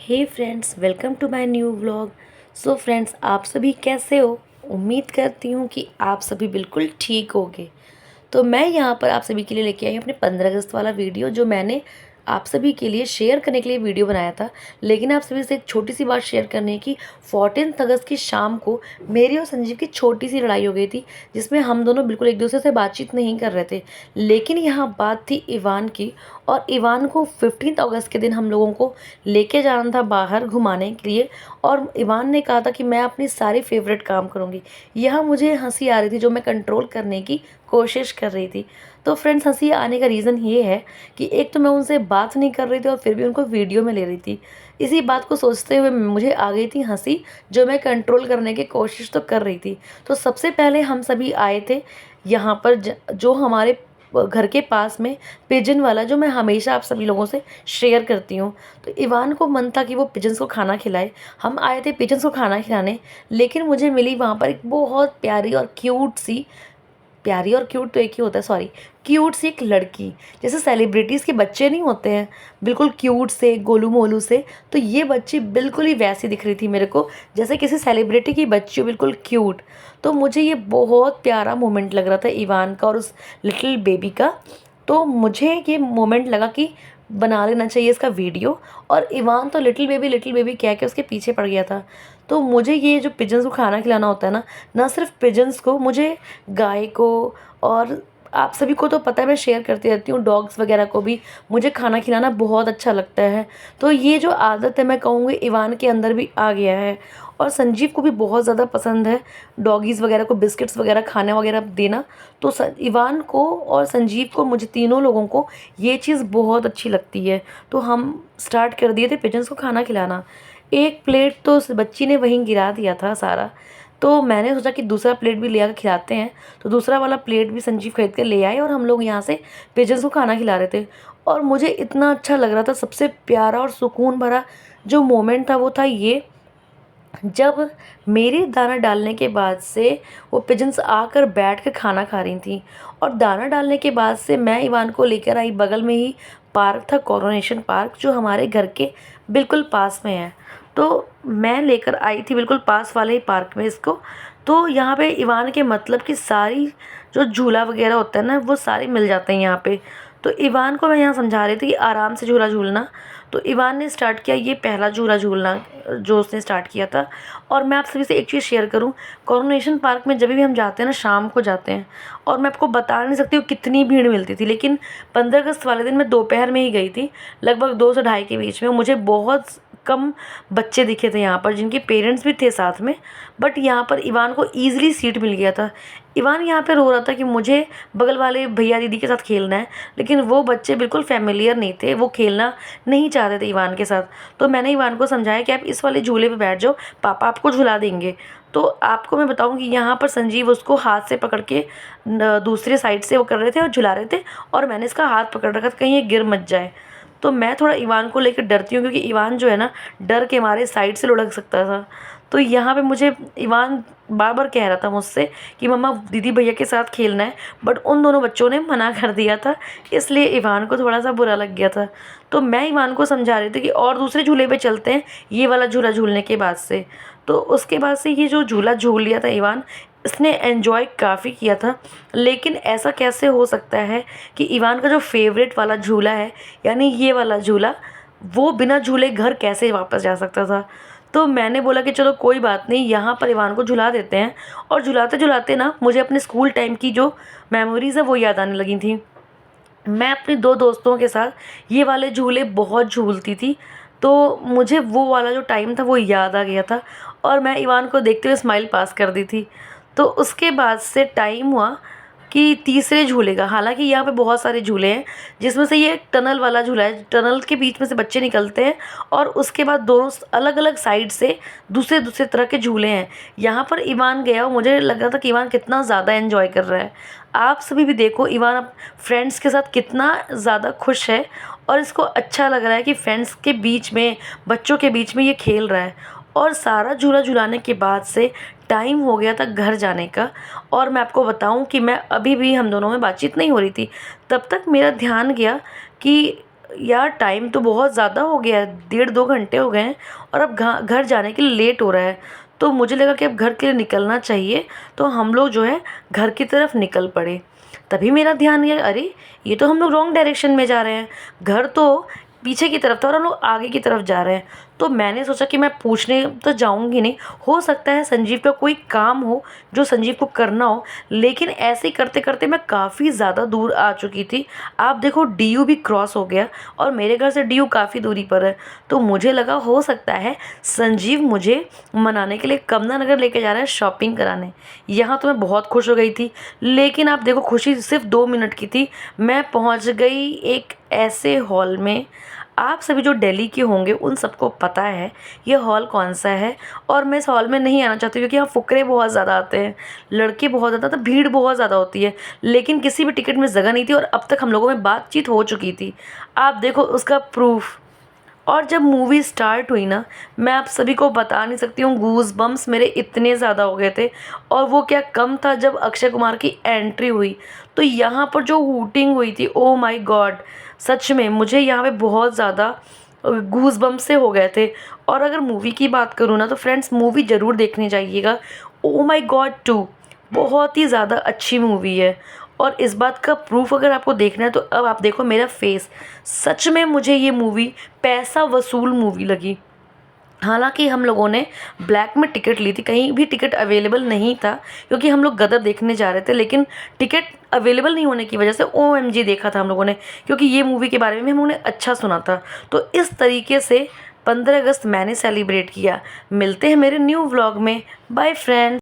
Hey friends, welcome to my new vlog. So friends, आप सभी कैसे हो? उम्मीद करती हूँ कि आप सभी बिल्कुल ठीक होगे। तो मैं यहाँ पर आप सभी के लिए लेके आई हूँ अपने 15 अगस्त वाला वीडियो, जो मैंने आप सभी के लिए शेयर करने के लिए वीडियो बनाया था। लेकिन आप सभी से एक छोटी सी बात शेयर करनी है कि 14 अगस्त की शाम को मेरी और संजीव की छोटी सी लड़ाई हो गई थी, जिसमें हम दोनों बिल्कुल एक दूसरे से बातचीत नहीं कर रहे थे। लेकिन यहाँ बात थी इवान की, और इवान को 15 अगस्त के दिन हम लोगों को लेके जाना था बाहर घुमाने के लिए। और इवान ने कहा था कि मैं अपनी सारी फेवरेट काम करूँगी। यह मुझे हंसी आ रही थी, जो मैं कंट्रोल करने की कोशिश कर रही थी। तो फ्रेंड्स, हंसी आने का रीज़न ये है कि एक तो मैं उनसे बात नहीं कर रही थी और फिर भी उनको वीडियो में ले रही थी। इसी बात को सोचते हुए मुझे आ गई थी हंसी, जो मैं कंट्रोल करने की कोशिश तो कर रही थी। तो सबसे पहले हम सभी आए थे यहाँ पर, जो हमारे घर के पास में पिजन वाला, जो मैं हमेशा आप सभी लोगों से शेयर करती हूँ। तो इवान को मन था कि वो पिजन्स को खाना खिलाए। हम आए थे पिजन्स को खाना खिलाने, लेकिन मुझे मिली वहाँ पर एक बहुत प्यारी और क्यूट तो एक ही होता है, सॉरी, क्यूट सी एक लड़की। जैसे सेलिब्रिटीज़ के बच्चे नहीं होते हैं, बिल्कुल क्यूट से, गोलू मोलू से। तो ये बच्ची बिल्कुल ही वैसी दिख रही थी मेरे को, जैसे किसी सेलिब्रिटी की बच्ची हो, बिल्कुल क्यूट। तो मुझे ये बहुत प्यारा मोमेंट लग रहा था इवान का और उस लिटिल बेबी का। तो मुझे ये मोमेंट लगा कि बना लेना चाहिए इसका वीडियो। और इवान तो लिटिल बेबी कह के उसके पीछे पड़ गया था। तो मुझे ये जो पिजन्स को खाना खिलाना होता है ना, ना सिर्फ पिजन्स को, मुझे गाय को, और आप सभी को तो पता है मैं शेयर करती रहती हूँ, डॉग्स वगैरह को भी मुझे खाना खिलाना बहुत अच्छा लगता है। तो ये जो आदत है, मैं कहूँगी इवान के अंदर भी आ गया है। और संजीव को भी बहुत ज़्यादा पसंद है डॉगीज़ वगैरह को बिस्किट्स वगैरह खाने वगैरह देना। तो इवान को और संजीव को, मुझे तीनों लोगों को ये चीज़ बहुत अच्छी लगती है। तो हम स्टार्ट कर दिए थे पिजन्स को खाना खिलाना। एक प्लेट तो उस बच्ची ने वहीं गिरा दिया था सारा। तो मैंने सोचा कि दूसरा प्लेट भी ले आकर खिलाते हैं। तो दूसरा वाला प्लेट भी संजीव खरीद कर ले आए और हम लोग यहाँ से पिजन्स को खाना खिला रहे थे। और मुझे इतना अच्छा लग रहा था, सबसे प्यारा और सुकून भरा जो मोमेंट था वो था ये, जब मेरे दाना डालने के बाद से वो पिजन्स आकर बैठ कर खाना खा रही थी। और दाना डालने के बाद से मैं इवान को लेकर आई, बगल में ही पार्क था, कोरोनेशन पार्क, जो हमारे घर के बिल्कुल पास में है। तो मैं लेकर आई थी बिल्कुल पास वाले ही पार्क में इसको। तो यहाँ पे इवान के मतलब की सारी जो झूला वगैरह होता है ना, वो सारे मिल जाते हैं यहाँ पे। तो इवान को मैं यहाँ समझा रही थी कि आराम से झूला झूलना। तो इवान ने स्टार्ट किया ये पहला झूला झूलना, जो उसने स्टार्ट किया था। और मैं आप सभी से एक चीज़ शेयर करूं, कोरोनेशन पार्क में जब भी हम जाते हैं ना, शाम को जाते हैं, और मैं आपको बता नहीं सकती हूँ कितनी भीड़ मिलती थी। लेकिन 15 अगस्त वाले दिन मैं दोपहर में ही गई थी, लगभग 2 से ढाई के बीच में। मुझे बहुत कम बच्चे दिखे थे यहाँ पर, जिनके पेरेंट्स भी थे साथ में। बट यहाँ पर इवान को ईज़िली सीट मिल गया था। इवान यहाँ पे रो रहा था कि मुझे बगल वाले भैया दीदी के साथ खेलना है, लेकिन वो बच्चे बिल्कुल फ़ैमिलियर नहीं थे, वो खेलना नहीं चाहते थे इवान के साथ। तो मैंने इवान को समझाया कि आप इस वाले झूले पे बैठ जाओ, पापा आपको झुला देंगे। तो आपको मैं बताऊं कि यहाँ पर संजीव उसको हाथ से पकड़ के दूसरे साइड से वो कर रहे थे और झुला रहे थे, और मैंने इसका हाथ पकड़ रखा था कहीं ये गिर मत जाए। तो मैं थोड़ा इवान को लेकर डरती हूँ, क्योंकि इवान जो है ना, डर के मारे साइड से लुढ़क सकता था। तो यहाँ पे मुझे इवान बार बार कह रहा था मुझसे कि मम्मा दीदी भैया के साथ खेलना है, बट उन दोनों बच्चों ने मना कर दिया था, इसलिए इवान को थोड़ा सा बुरा लग गया था। तो मैं इवान को समझा रही थी कि और दूसरे झूले पे चलते हैं, ये वाला झूला झूलने के बाद से। तो उसके बाद से ये जो झूला झूल लिया था इवान, इसने एन्जॉय काफ़ी किया था। लेकिन ऐसा कैसे हो सकता है कि इवान का जो फेवरेट वाला झूला है, यानी ये वाला झूला, वो बिना झूले घर कैसे वापस जा सकता था? तो मैंने बोला कि चलो कोई बात नहीं, यहाँ पर इवान को झुला देते हैं। और झुलाते झुलाते ना, मुझे अपने स्कूल टाइम की जो मेमोरीज़ है वो याद आने लगी थी। मैं अपने 2 दोस्तों के साथ ये वाले झूले बहुत झूलती थी। तो मुझे वो वाला जो टाइम था वो याद आ गया था, और मैं इवान को देखते हुए स्माइल पास कर दी थी। तो उसके बाद से टाइम हुआ कि तीसरे झूले का, हालांकि यहाँ पे बहुत सारे झूले हैं, जिसमें से ये एक टनल वाला झूला है। टनल के बीच में से बच्चे निकलते हैं, और उसके बाद दोनों अलग अलग साइड से दूसरे दूसरे तरह के झूले हैं। यहाँ पर इवान गया और मुझे लग रहा था कि इवान कितना ज़्यादा एंजॉय कर रहा है। आप सभी भी देखो, इवान अब फ्रेंड्स के साथ कितना ज़्यादा खुश है, और इसको अच्छा लग रहा है कि फ्रेंड्स के बीच में, बच्चों के बीच में ये खेल रहा है। और सारा झूला झुलाने के बाद से टाइम हो गया था घर जाने का। और मैं आपको बताऊं कि मैं अभी भी, हम दोनों में बातचीत नहीं हो रही थी। तब तक मेरा ध्यान गया कि यार टाइम तो बहुत ज़्यादा हो गया है, 1.5-2 घंटे हो गए हैं और अब घर जाने के लिए लेट हो रहा है। तो मुझे लगा कि अब घर के लिए निकलना चाहिए, तो हम लोग जो है घर की तरफ निकल पड़े। तभी मेरा ध्यान गया, अरे ये तो हम लोग रॉन्ग डायरेक्शन में जा रहे हैं। घर तो पीछे की तरफ था और हम लोग आगे की तरफ जा रहे हैं। तो मैंने सोचा कि मैं पूछने तो जाऊंगी नहीं, हो सकता है संजीव का कोई काम हो जो संजीव को करना हो। लेकिन ऐसे ही करते करते मैं काफ़ी ज़्यादा दूर आ चुकी थी। आप देखो डीयू भी क्रॉस हो गया और मेरे घर से डीयू काफ़ी दूरी पर है। तो मुझे लगा हो सकता है संजीव मुझे मनाने के लिए कमला नगर लेके जा रहा है शॉपिंग कराने। यहाँ तो मैं बहुत खुश हो गई थी। लेकिन आप देखो खुशी सिर्फ 2 मिनट की थी। मैं पहुँच गई एक ऐसे हॉल में, आप सभी जो दिल्ली के होंगे उन सबको पता है ये हॉल कौन सा है। और मैं इस हॉल में नहीं आना चाहती क्योंकि यहाँ फुकरे बहुत ज़्यादा आते हैं, लड़के बहुत ज़्यादा, तो भीड़ बहुत ज़्यादा होती है। लेकिन किसी भी टिकट में जगह नहीं थी और अब तक हम लोगों में बातचीत हो चुकी थी। आप देखो उसका प्रूफ। और जब मूवी स्टार्ट हुई ना, मैं आप सभी को बता नहीं सकती हूँ, गूज बम्स मेरे इतने ज़्यादा हो गए थे। और वो क्या कम था, जब अक्षय कुमार की एंट्री हुई तो यहाँ पर जो हूटिंग हुई थी, ओ माय गॉड, सच में मुझे यहाँ पे बहुत ज़्यादा गूज बम्स से हो गए थे। और अगर मूवी की बात करूँ ना तो फ्रेंड्स मूवी ज़रूर देखने जाइएगा। ओ माय गॉड 2 बहुत ही ज़्यादा अच्छी मूवी है। और इस बात का प्रूफ अगर आपको देखना है तो अब आप देखो मेरा फेस। सच में मुझे ये मूवी पैसा वसूल मूवी लगी। हालांकि हम लोगों ने ब्लैक में टिकट ली थी, कहीं भी टिकट अवेलेबल नहीं था क्योंकि हम लोग गदर देखने जा रहे थे। लेकिन टिकट अवेलेबल नहीं होने की वजह से OMG देखा था हम लोगों ने, क्योंकि ये मूवी के बारे में हम लोगों ने अच्छा सुना था। तो इस तरीके से 15 अगस्त मैंने सेलिब्रेट किया। मिलते हैं मेरे न्यू व्लॉग में। Bye friends.